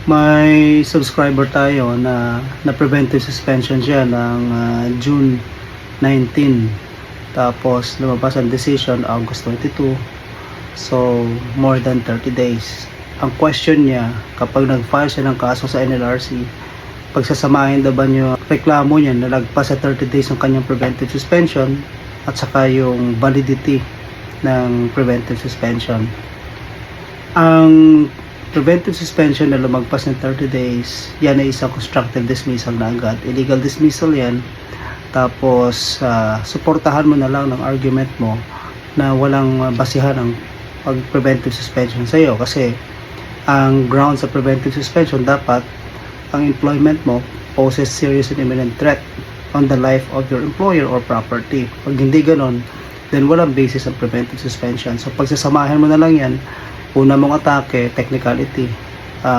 May subscriber tayo na preventive suspension siya ng June 19. Tapos lumabas ang decision August 22. So, more than 30 days. Ang question niya, kapag nag-file siya ng kaso sa NLRC, pagsasamahin daw ba niyo reklamo niya na lagpas sa 30 days ng kanyang preventive suspension at saka yung validity ng preventive suspension. Ang preventive suspension na lumagpas ng 30 days, yan ay isang constructive dismissal na agad. Illegal dismissal yan. Tapos, suportahan mo na lang ng argument mo na walang basihan ng pag-preventive suspension sa iyo. Kasi, ang ground sa preventive suspension, dapat ang employment mo poses serious and imminent threat on the life of your employer or property. Pag hindi ganon, then walang basis ang preventive suspension. So, pagsasamahin mo na lang yan, una mong atake, technicality.